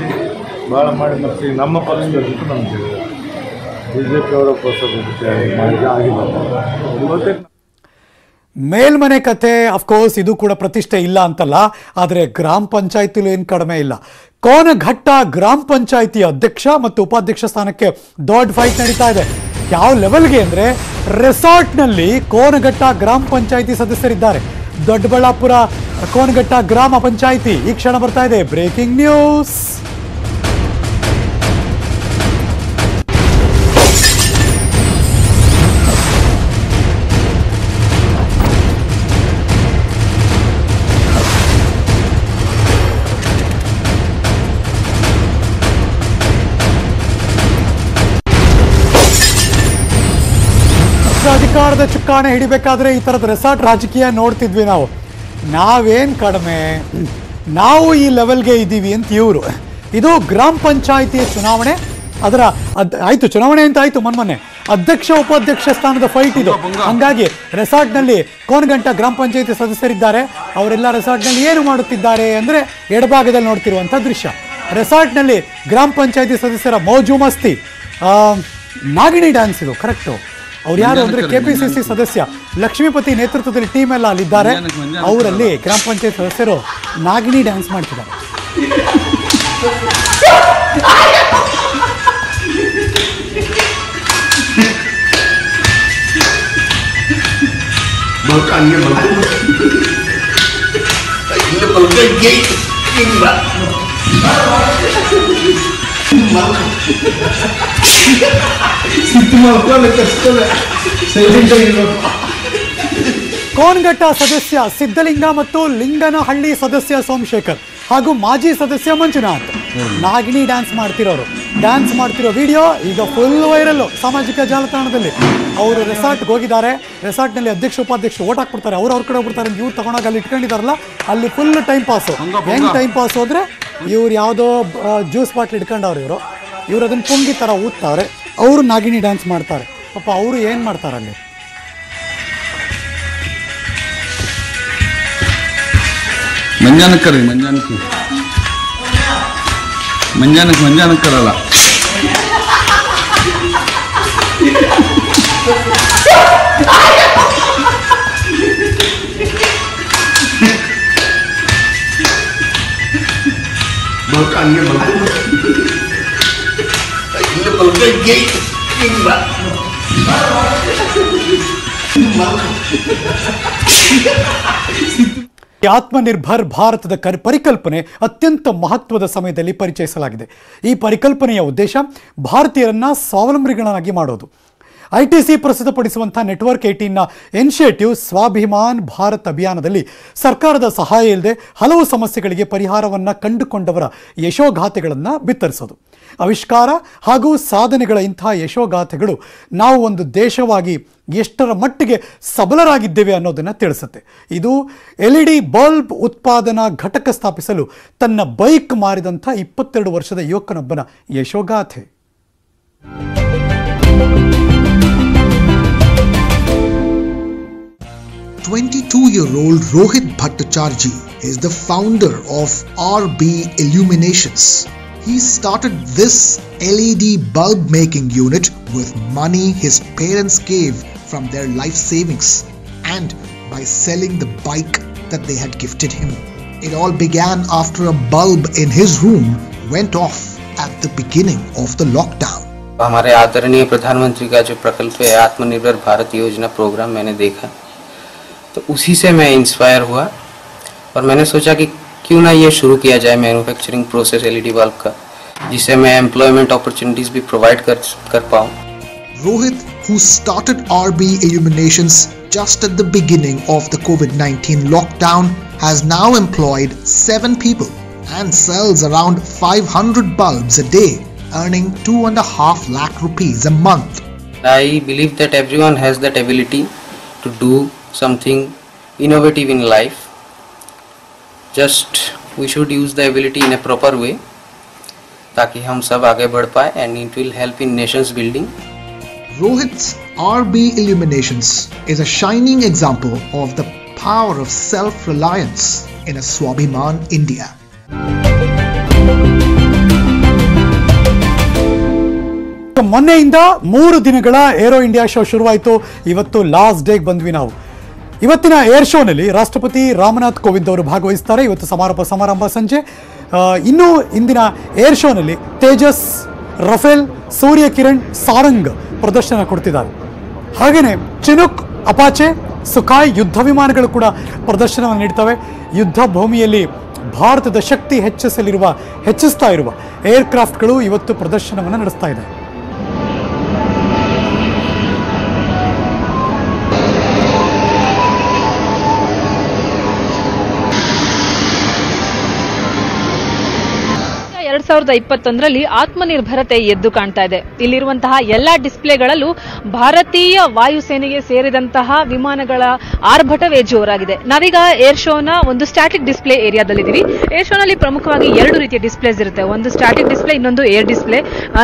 ಭಾಳ ಮಾಡಿ ಮತ್ತು ನಮ್ಮ ಪಕ್ಷದಲ್ಲಿ ನಮ್ಗೆ BJP ಅವರ ಉಪಸಭಾಪತಿ ಆಗಿಲ್ಲ. ಬಹುತೇಕ ಮೇಲ್ಮನೆ ಕತೆ ಅಫ್ಕೋರ್ಸ್ ಇದು ಕೂಡ ಪ್ರತಿಷ್ಠೆ ಇಲ್ಲ ಅಂತಲ್ಲ, ಆದರೆ ಗ್ರಾಮ ಪಂಚಾಯತಿಲೂ ಏನು ಕಡಿಮೆ ಇಲ್ಲ. ಕೋನಘಟ್ಟ ಗ್ರಾಮ ಪಂಚಾಯಿತಿ ಅಧ್ಯಕ್ಷ ಮತ್ತು ಉಪಾಧ್ಯಕ್ಷ ಸ್ಥಾನಕ್ಕೆ ದೊಡ್ಡ ಫೈಟ್ ನಡೀತಾ ಇದೆ. ಯಾವ ಲೆವೆಲ್ಗೆ ಅಂದರೆ ರೆಸಾರ್ಟ್ನಲ್ಲಿ ಕೋನಘಟ್ಟ ಗ್ರಾಮ ಪಂಚಾಯಿತಿ ಸದಸ್ಯರಿದ್ದಾರೆ. ದೊಡ್ಡಬಳ್ಳಾಪುರ ಕೋನಘಟ್ಟ ಗ್ರಾಮ ಪಂಚಾಯಿತಿ ಈ ಕ್ಷಣ ಬರ್ತಾ ಇದೆ. Breaking news. ಅಧಿಕಾರದ ಚುಕ್ಕಾಣಿ ಹಿಡಿಬೇಕಾದ್ರೆ ಈ ಥರದ ರೆಸಾರ್ಟ್ ರಾಜಕೀಯ ನೋಡ್ತಿದ್ವಿ ನಾವು. ನಾವೇನು ಕಡಿಮೆ, ನಾವು ಈ ಲೆವೆಲ್ಗೆ ಇದ್ದೀವಿ ಅಂತ ಇವರು. ಇದು ಗ್ರಾಮ ಪಂಚಾಯಿತಿಯ ಚುನಾವಣೆ. ಅದರ ಆಯಿತು, ಚುನಾವಣೆ ಅಂತ ಆಯಿತು ಮೊನ್ನೆ. ಅಧ್ಯಕ್ಷ ಉಪಾಧ್ಯಕ್ಷ ಸ್ಥಾನದ ಫೈಟ್ ಇದು. ಹಾಗಾಗಿ ರೆಸಾರ್ಟ್ನಲ್ಲಿ ಕೋನಘಟ್ಟ ಗ್ರಾಮ ಪಂಚಾಯಿತಿ ಸದಸ್ಯರಿದ್ದಾರೆ. ಅವರೆಲ್ಲ ರೆಸಾರ್ಟ್ನಲ್ಲಿ ಏನು ಮಾಡುತ್ತಿದ್ದಾರೆ ಅಂದರೆ ಎಡಭಾಗದಲ್ಲಿ ನೋಡ್ತಿರುವಂಥ ದೃಶ್ಯ. ರೆಸಾರ್ಟ್ನಲ್ಲಿ ಗ್ರಾಮ ಪಂಚಾಯಿತಿ ಸದಸ್ಯರ ಮೋಜು ಮಸ್ತಿ. ನಾಗಿಣಿ ಡ್ಯಾನ್ಸ್ ಇದು ಕರೆಕ್ಟು. ಅವ್ರು ಯಾರು ಅಂದರೆ KPCC ಸದಸ್ಯ ಲಕ್ಷ್ಮೀಪತಿ ನೇತೃತ್ವದಲ್ಲಿ ಟೀಮ್ ಎಲ್ಲ ಅಲ್ಲಿದ್ದಾರೆ. ಅವರಲ್ಲಿ ಗ್ರಾಮ ಪಂಚಾಯತ್ ಸದಸ್ಯರು ನಾಗಿಣಿ ಡ್ಯಾನ್ಸ್ ಮಾಡ್ತಿದ್ದಾರೆ. ಕೋನಘಟ್ಟ ಸದಸ್ಯ ಸಿದ್ದಲಿಂಗ ಮತ್ತು ಲಿಂಗನಹಳ್ಳಿ ಸದಸ್ಯ ಸೋಮಶೇಖರ್ ಹಾಗೂ ಮಾಜಿ ಸದಸ್ಯ ಮಂಜುನಾಥ್ ನಾಗಿಣಿ ಡ್ಯಾನ್ಸ್ ಮಾಡ್ತಿರೋ ವಿಡಿಯೋ ಈಗ ಫುಲ್ ವೈರಲ್ಲು ಸಾಮಾಜಿಕ ಜಾಲತಾಣದಲ್ಲಿ. ಅವರು ರೆಸಾರ್ಟ್ಗೆ ಹೋಗಿದ್ದಾರೆ. ರೆಸಾರ್ಟ್ನಲ್ಲಿ ಅಧ್ಯಕ್ಷ ಉಪಾಧ್ಯಕ್ಷ ಓಟ್ ಹಾಕ್ಬಿಡ್ತಾರೆ. ಅವ್ರ ಕಡೆ ಹೋಗ್ಬಿಡ್ತಾರೆ. ಇವ್ರು ತಗೊಂಡಾಗ ಅಲ್ಲಿ ಇಟ್ಕೊಂಡಿದ್ದಾರಲ್ಲ, ಅಲ್ಲಿ ಫುಲ್ ಟೈಮ್ ಪಾಸು. ಹೆಂಗೆ ಟೈಮ್ ಪಾಸು ಅಂದರೆ ಇವ್ರು ಯಾವುದೋ ಜ್ಯೂಸ್ ಬಾಟ್ಲ್ ಇಟ್ಕೊಂಡವ್ರು. ಇವರು ಅದನ್ನು ಪುಂಗಿ ಥರ ಊದ್ತಾರೆ. ಅವರು ನಾಗಿಣಿ ಡ್ಯಾನ್ಸ್ ಮಾಡ್ತಾರೆ. ಪಾಪ ಅವರು ಏನು ಮಾಡ್ತಾರೆ ಅಲ್ಲಿ. ಮಂಜಾನಕ್ಕರಿ ಮಂಜಾನಕ್ಕರಲ್ಲ ಆತ್ಮನಿರ್ಭರ್ ಭಾರತದ ಪರಿಕಲ್ಪನೆ ಅತ್ಯಂತ ಮಹತ್ವದ ಸಮಯದಲ್ಲಿ ಪರಿಚಯಿಸಲಾಗಿದೆ. ಈ ಪರಿಕಲ್ಪನೆಯ ಉದ್ದೇಶ ಭಾರತೀಯರನ್ನ ಸ್ವಾವಲಂಬಿಗಳನ್ನಾಗಿ ಮಾಡೋದು. ITC ಪ್ರಸ್ತುತಪಡಿಸುವಂಥ network 18ನ initiative Swabhiman Bharat ಅಭಿಯಾನದಲ್ಲಿ ಸರ್ಕಾರದ ಸಹಾಯ ಇಲ್ಲದೆ ಹಲವು ಸಮಸ್ಯೆಗಳಿಗೆ ಪರಿಹಾರವನ್ನು ಕಂಡುಕೊಂಡವರ ಯಶೋಗಾಥೆಗಳನ್ನು ಬಿತ್ತರಿಸೋದು. ಆವಿಷ್ಕಾರ ಹಾಗೂ ಸಾಧನೆಗಳ ಇಂಥ ಯಶೋಗಾಥೆಗಳು ನಾವು ಒಂದು ದೇಶವಾಗಿ ಎಷ್ಟರ ಮಟ್ಟಿಗೆ ಸಬಲರಾಗಿದ್ದೇವೆ ಅನ್ನೋದನ್ನು ತಿಳಿಸುತ್ತೆ. ಇದು LED ಬಲ್ಬ್ ಉತ್ಪಾದನಾ ಘಟಕ ಸ್ಥಾಪಿಸಲು ತನ್ನ ಬೈಕ್ ಮಾರಿದಂಥ 22 ವರ್ಷದ ಯುವಕನೊಬ್ಬನ ಯಶೋಗಾಥೆ. 22-year-old Rohit Bhattacharjee is the founder of RB Illuminations. He started this LED bulb making unit with money his parents gave from their life savings and by selling the bike that they had gifted him. It all began after a bulb in his room went off at the beginning of the lockdown. हमारे आदरणीय प्रधानमंत्री का जो प्रकल्प है आत्मनिर्भर भारत योजना प्रोग्राम मैंने देखा तो उसी से मैं इंस्पायर हुआ और मैंने सोचा कि क्यों ना ये शुरू किया जाए मैन्युफैक्चरिंग प्रोसेस एलईडी बल्ब का जिससे मैं एम्प्लॉयमेंट अपॉर्चुनिटीज भी प्रोवाइड कर पाऊँ. Rohit, who started RB Illuminations just at the beginning of the COVID-19 lockdown, has now employed 7 people and sells around 500 bulbs a day, earning 2.5 lakh rupees a month. I believe that everyone has that ability to do something innovative in life. Just we should use the ability in a proper way ताकि हम सब आगे बढ़ पाए and it will help in nation's building. Rohit's RB Illuminations is a shining example of the power of self-reliance in a Swabhiman India. ಮೊನ್ನೆಯಿಂದ 3 ದಿನಗಳ ಏರೋ ಇಂಡಿಯಾ ಶೋ ಶುರುವಾಯಿತು. ಇವತ್ತು ಲಾಸ್ಟ್ ಡೇಗೆ ಬಂದ್ವಿ ನಾವು. ಇವತ್ತಿನ ಏರ್ ಶೋನಲ್ಲಿ ರಾಷ್ಟ್ರಪತಿ ರಾಮನಾಥ್ ಕೋವಿಂದ್ ಅವರು ಭಾಗವಹಿಸ್ತಾರೆ. ಇವತ್ತು ಸಮಾರಂಭ ಸಂಜೆ. ಇನ್ನು ಇಂದಿನ ಏರ್ ಶೋನಲ್ಲಿ ತೇಜಸ್, ರಫೇಲ್, ಸೂರ್ಯ ಕಿರಣ್, ಸಾರಂಗ್ ಪ್ರದರ್ಶನ ಕೊಡ್ತಿದ್ದಾರೆ. ಹಾಗೆಯೇ ಚಿನುಕ್, ಅಪಾಚೆ, ಸುಖಾಯ್ ಯುದ್ಧ ವಿಮಾನಗಳು ಕೂಡ ಪ್ರದರ್ಶನವನ್ನು ನೀಡ್ತವೆ. ಯುದ್ಧ ಭೂಮಿಯಲ್ಲಿ ಭಾರತದ ಶಕ್ತಿ ಹೆಚ್ಚಿಸ್ತಾ ಇರುವ ಏರ್ಕ್ರಾಫ್ಟ್ಗಳು ಇವತ್ತು ಪ್ರದರ್ಶನವನ್ನು ನಡೆಸ್ತಾ ಇದೆ. ಆತ್ಮನಿರ್ಭರತೆ ಎದ್ದು ಕಾಣ್ತಾ ಇದೆ. ಇಲ್ಲಿರುವಂತಹ ಎಲ್ಲಾ ಡಿಸ್ಪ್ಲೇಗಳಲ್ಲೂ ಭಾರತೀಯ ವಾಯುಸೇನೆಗೆ ಸೇರಿದಂತಹ ವಿಮಾನಗಳ ಆರ್ಭಟವೇ ಜೋರಾಗಿದೆ. ನಾವೀಗ ಏರ್ ಶೋನ ಒಂದು ಸ್ಟ್ಯಾಟಿಕ್ ಡಿಸ್ಪ್ಲೇ ಏರಿಯಾದಲ್ಲಿದ್ದೀವಿ. ಏರ್ ಶೋನಲ್ಲಿ ಪ್ರಮುಖವಾಗಿ 2 ರೀತಿಯ ಡಿಸ್ಪ್ಲೇಸ್ ಇರುತ್ತೆ. ಒಂದು ಸ್ಟ್ಯಾಟಿಕ್ ಡಿಸ್ಪ್ಲೇ, ಇನ್ನೊಂದು ಏರ್ ಡಿಸ್ಪ್ಲೇ.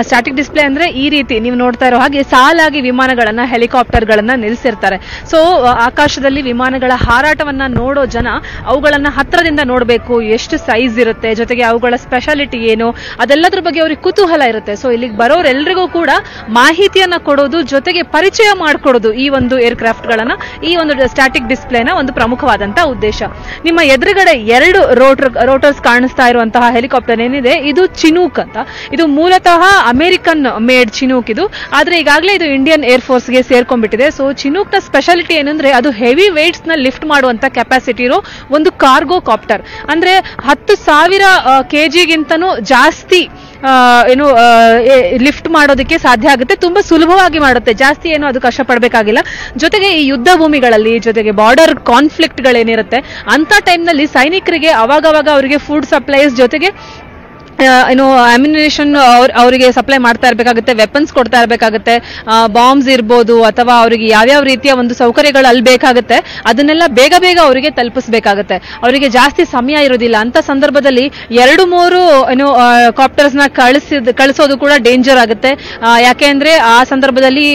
ಸ್ಟ್ಯಾಟಿಕ್ ಡಿಸ್ಪ್ಲೇ ಅಂದ್ರೆ ಈ ರೀತಿ ನೀವು ನೋಡ್ತಾ ಇರೋ ಹಾಗೆ ಸಾಲಾಗಿ ವಿಮಾನಗಳನ್ನ, ಹೆಲಿಕಾಪ್ಟರ್ಗಳನ್ನ ನಿಲ್ಲಿಸಿರ್ತಾರೆ. ಸೊ ಆಕಾಶದಲ್ಲಿ ವಿಮಾನಗಳ ಹಾರಾಟವನ್ನ ನೋಡೋ ಜನ ಅವುಗಳನ್ನ ಹತ್ರದಿಂದ ನೋಡಬೇಕು, ಎಷ್ಟು ಸೈಜ್ ಇರುತ್ತೆ, ಜೊತೆಗೆ ಅವುಗಳ ಸ್ಪೆಷಾಲಿಟಿ ಏನು, ಅದೆಲ್ಲದ್ರ ಬಗ್ಗೆ ಅವ್ರಿಗೆ ಕುತೂಹಲ ಇರುತ್ತೆ. ಸೊ ಇಲ್ಲಿಗೆ ಬರೋರೆಲ್ಲರಿಗೂ ಕೂಡ ಮಾಹಿತಿಯನ್ನ ಕೊಡೋದು, ಜೊತೆಗೆ ಪರಿಚಯ ಮಾಡಿಕೊಡೋದು ಈ ಒಂದು ಏರ್ಕ್ರಾಫ್ಟ್ ಗಳನ್ನ, ಈ ಒಂದು ಸ್ಟ್ಯಾಟಿಕ್ ಡಿಸ್ಪ್ಲೇನ ಒಂದು ಪ್ರಮುಖವಾದಂತಹ ಉದ್ದೇಶ. ನಿಮ್ಮ ಎದುರುಗಡೆ 2 ರೋಟರ್ಸ್ ಕಾಣಿಸ್ತಾ ಇರುವಂತಹ ಹೆಲಿಕಾಪ್ಟರ್ ಏನಿದೆ ಇದು ಚಿನೂಕ್ ಅಂತ. ಇದು ಮೂಲತಃ ಅಮೆರಿಕನ್ ಮೇಡ್ ಚಿನೂಕ್ ಇದು, ಆದ್ರೆ ಈಗಾಗಲೇ ಇದು ಇಂಡಿಯನ್ ಏರ್ ಫೋರ್ಸ್ ಗೆ ಸೇರ್ಕೊಂಡ್ಬಿಟ್ಟಿದೆ. ಸೊ ಚಿನೂಕ್ ನ ಸ್ಪೆಷಾಲಿಟಿ ಏನಂದ್ರೆ ಅದು ಹೆವಿ ವೇಟ್ಸ್ ನ ಲಿಫ್ಟ್ ಮಾಡುವಂತ ಕೆಪಾಸಿಟಿ ಇರೋ ಒಂದು ಕಾರ್ಗೋ ಕಾಪ್ಟರ್. ಅಂದ್ರೆ 10,000 kg-ಗಿಂತನೂ ಜಾಸ್ತಿ ಲಿಫ್ಟ್ ಮಾಡೋದಕ್ಕೆ ಸಾಧ್ಯ ಆಗುತ್ತೆ. ತುಂಬಾ ಸುಲಭವಾಗಿ ಮಾಡುತ್ತೆ, ಜಾಸ್ತಿ ಏನು ಅದು ಕಷ್ಟಪಡಬೇಕಾಗಿಲ್ಲ. ಜೊತೆಗೆ ಈ ಯುದ್ಧ ಭೂಮಿಗಳಲ್ಲಿ, ಜೊತೆಗೆ ಬಾರ್ಡರ್ ಕಾನ್ಫ್ಲಿಕ್ಟ್ ಗಳೇನಿರುತ್ತೆ ಅಂತ ಟೈಮ್ನಲ್ಲಿ ಸೈನಿಕರಿಗೆ ಅವಾಗವಾಗ ಅವರಿಗೆ ಫುಡ್ ಸಪ್ಲೈಸ್ ಜೊತೆಗೆ ಅಮ್ಯುನೇಷನ್ ಅವರಿಗೆ ಸಪ್ಲೈ ಮಾಡ್ತಾ ಇರಬೇಕಾಗುತ್ತೆ, ವೆಪನ್ಸ್ ಕೊಡ್ತಾ ಇರಬೇಕಾಗುತ್ತೆ, ಬಾಂಬ್ಸ್ ಇರ್ಬೋದು ಅಥವಾ ಅವರಿಗೆ ಯಾವ್ಯಾವ ರೀತಿಯ ಒಂದು ಸೌಕರ್ಯಗಳು ಅಲ್ಲಿ ಬೇಕಾಗುತ್ತೆ ಅದನ್ನೆಲ್ಲ ಬೇಗ ಬೇಗ ಅವರಿಗೆ ತಲುಪಿಸಬೇಕಾಗುತ್ತೆ. ಅವರಿಗೆ ಜಾಸ್ತಿ ಸಮಯ ಇರೋದಿಲ್ಲ. ಅಂತ ಸಂದರ್ಭದಲ್ಲಿ 2-3 ಕಾಪ್ಟರ್ಸ್ ನ ಕಳಿಸೋದು ಕೂಡ ಡೇಂಜರ್ ಆಗುತ್ತೆ. ಯಾಕೆಂದ್ರೆ ಆ ಸಂದರ್ಭದಲ್ಲಿ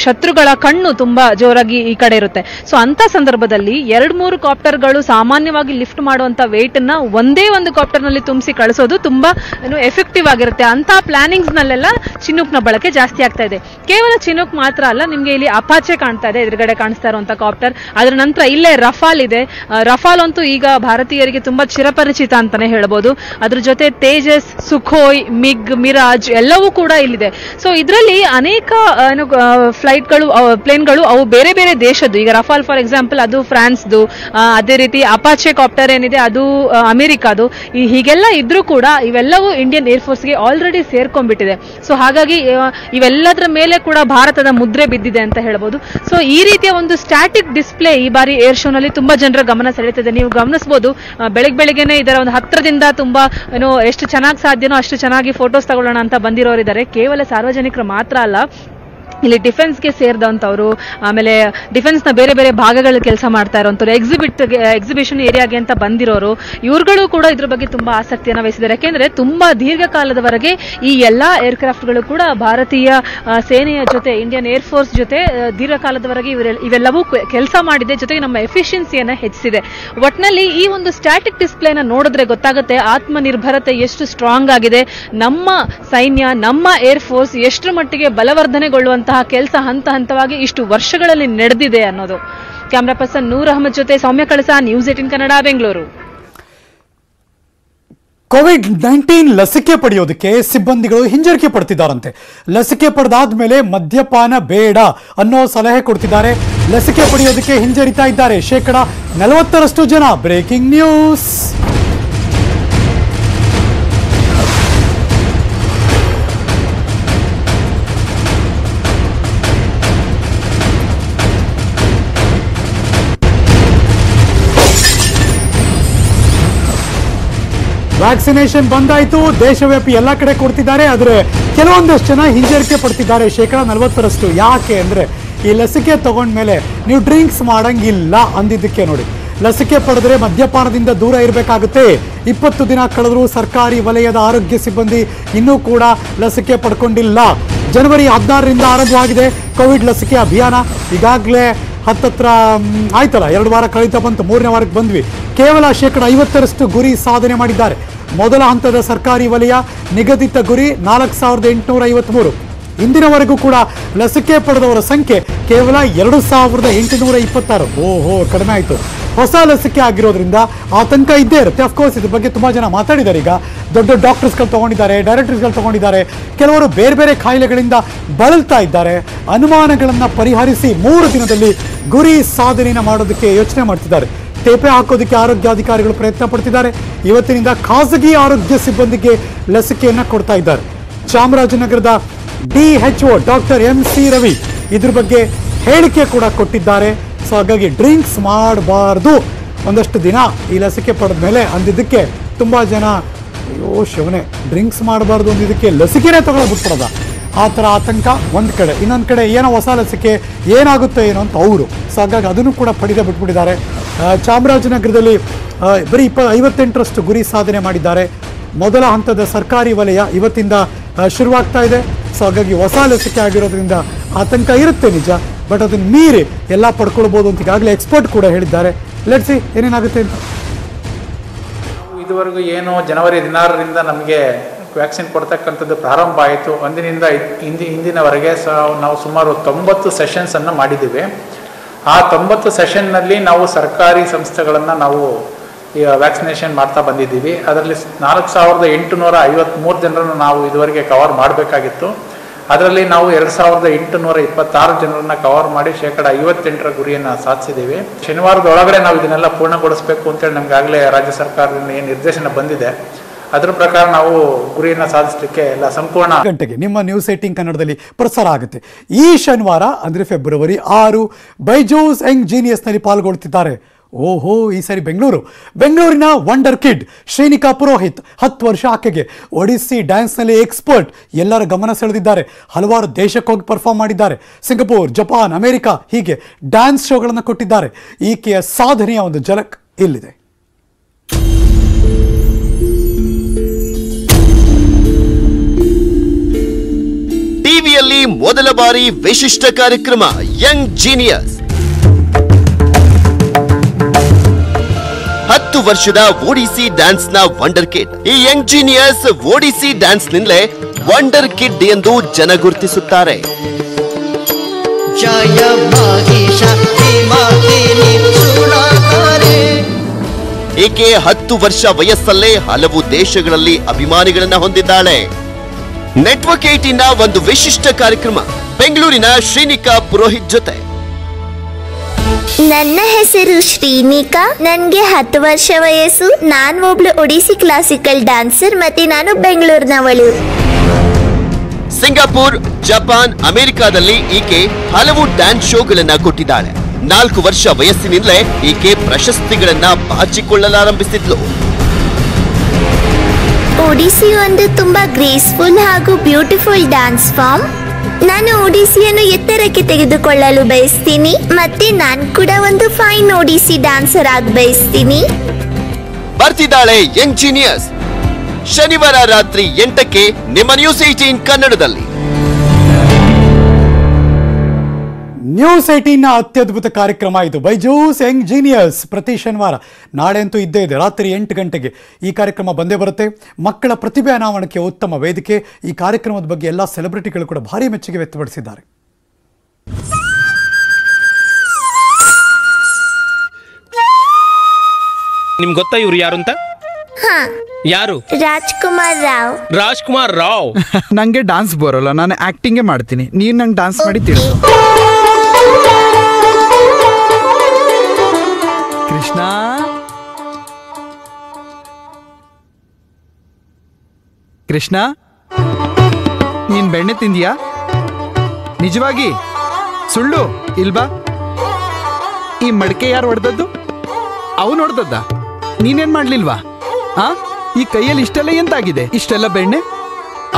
ಶತ್ರುಗಳ ಕಣ್ಣು ತುಂಬಾ ಜೋರಾಗಿ ಈ ಕಡೆ ಇರುತ್ತೆ. ಸೊ ಅಂತ ಸಂದರ್ಭದಲ್ಲಿ 2-3 ಕಾಪ್ಟರ್ಗಳು ಸಾಮಾನ್ಯವಾಗಿ ಲಿಫ್ಟ್ ಮಾಡುವಂತ ವೇಟ್ ಅನ್ನ ಒಂದೇ ಒಂದು ಕಾಪ್ಟರ್ ನಲ್ಲಿ ತುಂಬಿಸಿ ಕಳಿಸೋದು ತುಂಬಾ ಎಫೆಕ್ಟಿವ್ ಆಗಿರುತ್ತೆ. ಅಂತ ಪ್ಲಾನಿಂಗ್ಸ್ ನಲ್ಲೆಲ್ಲ ಚಿನೂಕ್ ನ ಬಳಕೆ ಜಾಸ್ತಿ ಆಗ್ತಾ ಇದೆ. ಕೇವಲ ಚಿನೂಕ್ ಮಾತ್ರ ಅಲ್ಲ, ನಿಮ್ಗೆ ಇಲ್ಲಿ ಅಪಾಚೆ ಕಾಣ್ತಾ ಇದೆ, ಎದುರುಗಡೆ ಕಾಣಿಸ್ತಾ ಇರುವಂತ ಕಾಪ್ಟರ್. ಅದರ ನಂತರ ಇಲ್ಲೇ ರಫಾಲ್ ಇದೆ. ರಫಾಲ್ ಅಂತೂ ಈಗ ಭಾರತೀಯರಿಗೆ ತುಂಬಾ ಚಿರಪರಿಚಿತ ಅಂತಾನೆ ಹೇಳ್ಬೋದು. ಅದ್ರ ಜೊತೆ ತೇಜಸ್, ಸುಖೋಯ್, ಮಿಗ್, ಮಿರಾಜ್ ಎಲ್ಲವೂ ಕೂಡ ಇಲ್ಲಿದೆ. ಸೊ ಇದರಲ್ಲಿ ಅನೇಕ ಫ್ಲೈಟ್ಗಳು, ಪ್ಲೇನ್ಗಳು ಅವು ಬೇರೆ ಬೇರೆ ದೇಶದ್ದು. ಈಗ ರಫಾಲ್ ಫಾರ್ ಎಕ್ಸಾಂಪಲ್ ಅದು ಫ್ರಾನ್ಸ್ದು, ಅದೇ ರೀತಿ ಅಪಾಚೆ ಕಾಪ್ಟರ್ ಏನಿದೆ ಅದು ಅಮೆರಿಕಾದು. ಹೀಗೆಲ್ಲ ಇದ್ರೂ ಕೂಡ ಇವೆಲ್ಲವೂ ಇಂಡಿಯನ್ ಏರ್ ಫೋರ್ಸ್ಗೆ ಆಲ್ರೆಡಿ ಸೇರ್ಕೊಂಡ್ಬಿಟ್ಟಿದೆ. ಸೊ ಹಾಗಾಗಿ ಇವೆಲ್ಲದರ ಮೇಲೆ ಕೂಡ ಭಾರತದ ಮುದ್ರೆ ಬಿದ್ದಿದೆ ಅಂತ ಹೇಳ್ಬೋದು. ಸೊ ಈ ರೀತಿಯ ಒಂದು ಸ್ಟ್ಯಾಟಿಕ್ ಡಿಸ್ಪ್ಲೇ ಈ ಬಾರಿ ಏರ್ ಶೋನಲ್ಲಿ ತುಂಬಾ ಜನರ ಗಮನ ಸೆಳೆಯುತ್ತಿದೆ. ನೀವು ಗಮನಿಸಬಹುದು, ಬೆಳಗ್ಗೆನೆ ಇದರ ಒಂದು ಹತ್ರದಿಂದ ತುಂಬಾ ಎಷ್ಟು ಚೆನ್ನಾಗಿ ಸಾಧ್ಯನೋ ಅಷ್ಟು ಚೆನ್ನಾಗಿ ಫೋಟೋಸ್ ತಗೊಳ್ಳೋಣ ಅಂತ ಬಂದಿರೋರಿದ್ದಾರೆ. ಕೇವಲ ಸಾರ್ವಜನಿಕರು ಮಾತ್ರ ಅಲ್ಲ, ಇಲ್ಲಿ ಡಿಫೆನ್ಸ್ಗೆ ಸೇರಿದಂಥವ್ರು, ಆಮೇಲೆ ಡಿಫೆನ್ಸ್ನ ಬೇರೆ ಬೇರೆ ಭಾಗಗಳಲ್ಲಿ ಕೆಲಸ ಮಾಡ್ತಾ ಇರೋಂಥವ್ರು, ಎಕ್ಸಿಬಿಷನ್ ಏರಿಯಾಗೆ ಅಂತ ಬಂದಿರೋರು, ಇವ್ರುಗಳು ಕೂಡ ಇದ್ರ ಬಗ್ಗೆ ತುಂಬಾ ಆಸಕ್ತಿಯನ್ನು ವಹಿಸಿದ್ದಾರೆ. ಯಾಕೆಂದ್ರೆ ತುಂಬಾ ದೀರ್ಘಕಾಲದವರೆಗೆ ಈ ಎಲ್ಲಾ ಏರ್ಕ್ರಾಫ್ಟ್ಗಳು ಕೂಡ ಭಾರತೀಯ ಸೇನೆಯ ಜೊತೆ, ಇಂಡಿಯನ್ ಏರ್ ಫೋರ್ಸ್ ಜೊತೆ ದೀರ್ಘಕಾಲದವರೆಗೆ ಇವೆಲ್ಲವೂ ಕೆಲಸ ಮಾಡಿದೆ. ಜೊತೆಗೆ ನಮ್ಮ ಎಫಿಷಿಯನ್ಸಿಯನ್ನ ಹೆಚ್ಚಿಸಿದೆ. ಒಟ್ನಲ್ಲಿ ಈ ಒಂದು ಸ್ಟ್ಯಾಟಿಕ್ ಡಿಸ್ಪ್ಲೇನ ನೋಡಿದ್ರೆ ಗೊತ್ತಾಗುತ್ತೆ ಆತ್ಮನಿರ್ಭರತೆ ಎಷ್ಟು ಸ್ಟ್ರಾಂಗ್ ಆಗಿದೆ, ನಮ್ಮ ಸೈನ್ಯ, ನಮ್ಮ ಏರ್ ಫೋರ್ಸ್ ಎಷ್ಟರ ಮಟ್ಟಿಗೆ ಬಲವರ್ಧನೆಗೊಳ್ಳುವಂತಹ ಕೆಲಸ ಹಂತ ಹಂತವಾಗಿ ಇಷ್ಟು ವರ್ಷಗಳಲ್ಲಿ ನಡೆದಿದೆ ಅನ್ನೋದು. ಕ್ಯಾಮರಾ ಪರ್ಸನ್ ನೂರ್ ಅಹಮದ್ ಜೊತೆ ಸೌಮ್ಯ ಕಳಸ, ನ್ಯೂಸ್18 ಕನ್ನಡ, ಬೆಂಗಳೂರು. ಕೋವಿಡ್-19 ಲಸಿಕೆ ಪಡೆಯೋದಕ್ಕೆ ಸಿಬ್ಬಂದಿಗಳು ಹಿಂಜರಿಕೆ ಪಡ್ತಿದ್ದಾರಂತೆ. ಲಸಿಕೆ ಪಡೆದಾದ್ಮೇಲೆ ಮದ್ಯಪಾನ ಬೇಡ ಅನ್ನೋ ಸಲಹೆ ಕೊಡ್ತಿದ್ದಾರೆ. ಲಸಿಕೆ ಪಡೆಯೋದಕ್ಕೆ ಹಿಂಜರಿತಾ ಇದ್ದಾರೆ 40% ಜನ. Breaking news. ವ್ಯಾಕ್ಸಿನೇಷನ್ ಬಂದಾಯ್ತು, ದೇಶವ್ಯಾಪಿ ಎಲ್ಲ ಕಡೆ ಕೊಡ್ತಿದ್ದಾರೆ. ಆದರೆ ಕೆಲವೊಂದಷ್ಟು ಜನ ಹಿಂಜರಿಕೆ ಪಡ್ತಿದ್ದಾರೆ 40%. ಯಾಕೆ ಅಂದ್ರೆ ಈ ಲಸಿಕೆ ತಗೊಂಡ್ಮೇಲೆ ನೀವು ಡ್ರಿಂಕ್ಸ್ ಮಾಡಂಗಿಲ್ಲ ಅಂದಿದ್ದಕ್ಕೆ ನೋಡಿ. ಲಸಿಕೆ ಪಡೆದ್ರೆ ಮದ್ಯಪಾನದಿಂದ ದೂರ ಇರಬೇಕಾಗುತ್ತೆ. 20 ದಿನ ಕಳೆದರೂ ಸರ್ಕಾರಿ ವಲಯದ ಆರೋಗ್ಯ ಸಿಬ್ಬಂದಿ ಇನ್ನೂ ಕೂಡ ಲಸಿಕೆ ಪಡ್ಕೊಂಡಿಲ್ಲ. ಜನವರಿ 16ರಿಂದ ಆರಂಭವಾಗಿದೆ ಕೋವಿಡ್ ಲಸಿಕೆ ಅಭಿಯಾನ. ಈಗಾಗಲೇ ಹತ್ತತ್ರ ಆಯ್ತಲ್ಲ, 2 ವಾರ ಕಳೀತಾ ಬಂತು, 3ನೇ ವಾರಕ್ಕೆ ಬಂದ್ವಿ. ಕೇವಲ 50% ಗುರಿ ಸಾಧನೆ ಮಾಡಿದ್ದಾರೆ. ಮೊದಲ ಹಂತದ ಸರ್ಕಾರಿ ವಲಯ ನಿಗದಿತ ಗುರಿ 4853. ಇಂದಿನವರೆಗೂ ಕೂಡ ಲಸಿಕೆ ಪಡೆದವರ ಸಂಖ್ಯೆ ಕೇವಲ 2826. ಓಹೋ, ಕಡಿಮೆ ಆಯಿತು. ಹೊಸ ಲಸಿಕೆ ಆಗಿರೋದ್ರಿಂದ ಆತಂಕ ಇದ್ದೇ ಇರುತ್ತೆ. ಅಫ್ಕೋರ್ಸ್ ಇದ್ರ ಬಗ್ಗೆ ತುಂಬ ಜನ ಮಾತಾಡಿದ್ದಾರೆ. ಈಗ ದೊಡ್ಡ ಡಾಕ್ಟರ್ಸ್ಗಳು ತಗೊಂಡಿದ್ದಾರೆ, ಡೈರೆಕ್ಟರ್ಸ್ಗಳು ತಗೊಂಡಿದ್ದಾರೆ. ಕೆಲವರು ಬೇರೆ ಬೇರೆ ಕಾಯಿಲೆಗಳಿಂದ ಬಳಲ್ತಾ ಇದ್ದಾರೆ. ಅನುಮಾನಗಳನ್ನು ಪರಿಹರಿಸಿ 3 ದಿನದಲ್ಲಿ ಗುರಿ ಸಾಧನೆಯನ್ನು ಮಾಡೋದಕ್ಕೆ ಯೋಚನೆ ಮಾಡ್ತಿದ್ದಾರೆ. ತೇಪೆ ಹಾಕೋದಕ್ಕೆ ಆರೋಗ್ಯಾಧಿಕಾರಿಗಳು ಪ್ರಯತ್ನ ಪಡ್ತಿದ್ದಾರೆ. ಇವತ್ತಿನಿಂದ ಖಾಸಗಿ ಆರೋಗ್ಯ ಸಿಬ್ಬಂದಿಗೆ ಲಸಿಕೆಯನ್ನು ಕೊಡ್ತಾ ಇದ್ದಾರೆ. ಚಾಮರಾಜನಗರದ DHO ಡಾಕ್ಟರ್ MC ರವಿ ಇದ್ರ ಬಗ್ಗೆ ಹೇಳಿಕೆ ಕೂಡ ಕೊಟ್ಟಿದ್ದಾರೆ. ಸೊ ಹಾಗಾಗಿ ಡ್ರಿಂಕ್ಸ್ ಮಾಡಬಾರ್ದು ಒಂದಷ್ಟು ದಿನ ಈ ಲಸಿಕೆ ಪಡೆದ ಮೇಲೆ ಅಂದಿದ್ದಕ್ಕೆ ತುಂಬ ಜನ ಅಯ್ಯೋ ಶಿವನೇ, ಡ್ರಿಂಕ್ಸ್ ಮಾಡಬಾರ್ದು ಅಂದಿದ್ದಕ್ಕೆ ಲಸಿಕೆನೇ ತಗೊಳ್ಬಿಟ್ಬಿಡೋದ, ಆ ಥರ ಆತಂಕ ಒಂದು ಕಡೆ. ಇನ್ನೊಂದು ಕಡೆ ಏನೋ ಹೊಸ ಲಸಿಕೆ ಏನಾಗುತ್ತೆ ಏನೋ ಅಂತ ಅವರು. ಸೊ ಹಾಗಾಗಿ ಅದನ್ನು ಕೂಡ ಪಡೆದೇ ಬಿಟ್ಬಿಟ್ಟಿದ್ದಾರೆ. ಚಾಮರಾಜನಗರದಲ್ಲಿ ಬರೀ 58% ಗುರಿ ಸಾಧನೆ ಮಾಡಿದ್ದಾರೆ. ಮೊದಲ ಹಂತದ ಸರ್ಕಾರಿ ವಲಯ ಇವತ್ತಿಂದ ಶುರುವಾಗ್ತಾ ಇದೆ. ಸೊ ಹಾಗಾಗಿ ಹೊಸ ಲಸಿಕೆ ಆಗಿರೋದ್ರಿಂದ ಆತಂಕ ಇರುತ್ತೆ ನಿಜ, ಬಟ್ ಅದನ್ನು ಮೀರಿ ಎಲ್ಲ ಪಡ್ಕೊಳ್ಬೋದು ಅಂತ ಈಗಾಗಲೇ ಎಕ್ಸ್ಪರ್ಟ್ ಕೂಡ ಹೇಳಿದ್ದಾರೆ. ಲೆಟ್ಸ್ ಸಿ ಏನೇನಾಗುತ್ತೆ ಅಂತ. ಇದುವರೆಗೂ ಏನು ಜನವರಿ 16ರಿಂದ ನಮಗೆ ವ್ಯಾಕ್ಸಿನ್ ಕೊಡ್ತಕ್ಕಂಥದ್ದು ಪ್ರಾರಂಭ ಆಯಿತು. ಅಂದಿನಿಂದ ಇಂದಿನವರೆಗೆ ನಾವು ಸುಮಾರು 90 ಸೆಷನ್ಸನ್ನು ಮಾಡಿದ್ದೀವಿ. ಆ 90 ಸೆಷನ್ನಲ್ಲಿ ನಾವು ಸರ್ಕಾರಿ ಸಂಸ್ಥೆಗಳನ್ನು ನಾವು ವ್ಯಾಕ್ಸಿನೇಷನ್ ಮಾಡ್ತಾ ಬಂದಿದ್ದೀವಿ. ಅದರಲ್ಲಿ 4853 ಜನರನ್ನು ನಾವು ಇದುವರೆಗೆ ಕವರ್ ಮಾಡಬೇಕಾಗಿತ್ತು. ಅದರಲ್ಲಿ ನಾವು 2826 ಜನರನ್ನು ಕವರ್ ಮಾಡಿ 58% ಗುರಿಯನ್ನು ಸಾಧಿಸಿದ್ದೀವಿ. ಶನಿವಾರದ ಒಳಗಡೆ ನಾವು ಇದನ್ನೆಲ್ಲ ಪೂರ್ಣಗೊಳಿಸಬೇಕು ಅಂತೇಳಿ ನಮಗಾಗಲೇ ರಾಜ್ಯ ಸರ್ಕಾರದಿಂದ ಏನು ನಿರ್ದೇಶನ ಬಂದಿದೆ, ಅದರ ಪ್ರಕಾರ ನಾವು ಗುರಿಯನ್ನು ಸಾಧಿಸಲಿಕ್ಕೆ ಎಲ್ಲ ಸಂಪೂರ್ಣ ಗಂಟೆಗೆ ನಿಮ್ಮ ನ್ಯೂಸ್18 ಕನ್ನಡದಲ್ಲಿ ಪ್ರಸಾರ ಆಗುತ್ತೆ. ಈ ಶನಿವಾರ ಅಂದರೆ ಫೆಬ್ರವರಿ 6 ಬೈಜೂಸ್ ಯಂಗ್ ಜೀನಿಯಸ್ನಲ್ಲಿ ಪಾಲ್ಗೊಳ್ತಿದ್ದಾರೆ. ಓಹೋ, ಈ ಸಾರಿ ಬೆಂಗಳೂರಿನ ವಂಡರ್ ಕಿಡ್ ಶ್ರೀನಿಕಾ ಪುರೋಹಿತ್, 10 ವರ್ಷ. ಆಕೆಗೆ ಒಡಿಸ್ಸಿ ಡ್ಯಾನ್ಸ್ನಲ್ಲಿ ಎಕ್ಸ್ಪರ್ಟ್, ಎಲ್ಲರ ಗಮನ ಸೆಳೆದಿದ್ದಾರೆ. ಹಲವಾರು ದೇಶಕ್ಕೆ ಹೋಗಿ ಪರ್ಫಾರ್ಮ್ ಮಾಡಿದ್ದಾರೆ. ಸಿಂಗಪೂರ್, ಜಪಾನ್, ಅಮೆರಿಕ ಹೀಗೆ ಡ್ಯಾನ್ಸ್ ಶೋಗಳನ್ನು ಕೊಟ್ಟಿದ್ದಾರೆ. ಈಕೆಯ ಸಾಧನೆಯ ಒಂದು ಝಲಕ್ ಇಲ್ಲಿದೆ. ಟಿವಿಯಲ್ಲಿ ಮೊದಲ ಬಾರಿ ವಿಶಿಷ್ಟ ಕಾರ್ಯಕ್ರಮ ಯಂಗ್ ಜೀನಿಯಸ್. 10 ವರ್ಷದ ಒಡಿಸ್ಸಿ ಡ್ಯಾನ್ಸ್ ನ ವಂಡರ್ ಕಿಡ್. ಈ ಯಂಗ್ ಜೀನಿಯಸ್ ಒಡಿಸ್ಸಿ ಡ್ಯಾನ್ಸ್ ನಿಂದಲೇ ವಂಡರ್ ಕಿಡ್ ಎಂದು ಜನ ಗುರುತಿಸುತ್ತಾರೆ. ಈಕೆ 10 ವರ್ಷ ವಯಸ್ಸಲ್ಲೇ ಹಲವು ದೇಶಗಳಲ್ಲಿ ಅಭಿಮಾನಿಗಳನ್ನ ಹೊಂದಿದ್ದಾಳೆ. ನೆಟ್ವರ್ಕ್ 18ನ ಒಂದು ವಿಶಿಷ್ಟ ಕಾರ್ಯಕ್ರಮ ಬೆಂಗಳೂರಿನ ಶ್ರೀನಿಕಾ ಪುರೋಹಿತ್ ಜೊತೆ. ನನ್ನ ಹೆಸರು ಶ್ರೀನಿಕಾ, ನನಗೆ 10 ವರ್ಷ ವಯಸ್ಸು. ನಾನು ಒಬ್ಳು ಒಡಿಸ್ಸಿ ಕ್ಲಾಸಿಕಲ್ ಡ್ಯಾನ್ಸರ್, ಮತ್ತೆ ನಾನು ಬೆಂಗಳೂರಿನವಳು. ಸಿಂಗಾಪುರ್, ಜಪಾನ್, ಅಮೆರಿಕಾದಲ್ಲಿ ಈಕೆ ಹಲವು ಡ್ಯಾನ್ಸ್ ಶೋಗಳನ್ನ ಕೊಟ್ಟಿದ್ದಾಳೆ. 4 ವರ್ಷ ವಯಸ್ಸಿನಿಂದಲೇ ಈಕೆ ಪ್ರಶಸ್ತಿಗಳನ್ನ ಬಾಚಿಕೊಳ್ಳಲಾರಂಭಿಸಿದ್ಲು. ಒಡಿಸ್ಸಿ ಒಂದು ತುಂಬಾ ಗ್ರೇಸ್ಫುಲ್ ಹಾಗೂ ಬ್ಯೂಟಿಫುಲ್ ಡ್ಯಾನ್ಸ್ ಫಾರ್ಮ್. ನಾನು ಒಡಿಸಿಯನ್ನು ಎತ್ತರಕ್ಕೆ ತೆಗೆದುಕೊಳ್ಳಲು ಬಯಸ್ತೀನಿ, ಮತ್ತೆ ನಾನು ಕೂಡ ಒಂದು ಫೈನ್ ಒಡಿಸಿ ಡ್ಯಾನ್ಸರ್ ಆಗಿ ಬಯಸ್ತೀನಿ. ಬರ್ತಿದ್ದಾಳೆ ಯಂಗ್ ಜೀನಿಯಸ್. ಶನಿವಾರ ರಾತ್ರಿ 8ಕ್ಕೆ ನಿಮ್ಮ ನ್ಯೂಸ್ 18 ಕನ್ನಡದಲ್ಲಿ. ನ್ಯೂಸ್ 18ನ ಅತ್ಯದ್ಭುತ ಕಾರ್ಯಕ್ರಮ ಇದು, ಬೈಜೂಸ್ ಯಂಗ್ ಜೀನಿಯಸ್. ಪ್ರತಿ ಶನಿವಾರ, ನಾಳೆ ಅಂತೂ ಇದ್ದೇ ಇದೆ, ರಾತ್ರಿ 8 ಗಂಟೆಗೆ ಈ ಕಾರ್ಯಕ್ರಮ ಬಂದೇ ಬರುತ್ತೆ. ಮಕ್ಕಳ ಪ್ರತಿಭೆ ಅನಾವರಣಕ್ಕೆ ಉತ್ತಮ ವೇದಿಕೆ. ಈ ಕಾರ್ಯಕ್ರಮದ ಬಗ್ಗೆ ಎಲ್ಲ ಸೆಲೆಬ್ರಿಟಿಗಳು ಕೂಡ ಭಾರಿ ಮೆಚ್ಚುಗೆ ವ್ಯಕ್ತಪಡಿಸಿದ್ದಾರೆ. ನಿಮ್ಗೆ ಗೊತ್ತಾ ಇವ್ರು ಯಾರು ಅಂತ? ಯಾರು? ರಾಜ್ಕುಮಾರ್ ರಾವ್. ರಾಜ್ಕುಮಾರ್ ರಾವ್. ನಂಗೆ ಡಾನ್ಸ್ ಬರೋಲ್ಲ, ನಾನು ಆಕ್ಟಿಂಗೇ ಮಾಡ್ತೀನಿ. ನೀನ್ ನಂಗೆ ಡಾನ್ಸ್ ಮಾಡಿ ತಿಳಿಸು. ಕೃಷ್ಣ, ಕೃಷ್ಣ, ನೀನ್ ಬೆಣ್ಣೆ ತಿಂದಿಯಾ? ನಿಜವಾಗಿ? ಸುಳ್ಳು ಇಲ್ವಾ? ಈ ಮಡಿಕೆ ಯಾರು ಹೊಡೆದದ್ದು? ಅವನು ಹೊಡೆದದ್ದ? ನೀನೇನ್ ಮಾಡ್ಲಿಲ್ವಾ? ಈ ಕೈಯಲ್ಲಿ ಇಷ್ಟೆಲ್ಲ ಎಂತಾಗಿದೆ? ಇಷ್ಟೆಲ್ಲ ಬೆಣ್ಣೆ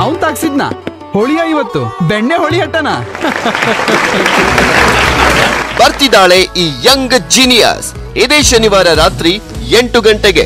ಅವನ್ ತಾಕ್ಸಿದ್ನಾ? ಹೋಳಿಯ ಇವತ್ತು ಬೆಣ್ಣೆ ಹೋಳಿ ಹಟ್ಟನ. ಬರ್ತಿದ್ದಾಳೆ ಈ ಯಂಗ್ ಜೀನಿಯಸ್. ಇದೇ ಶನಿವಾರ ರಾತ್ರಿ 8 ಗಂಟೆಗೆ.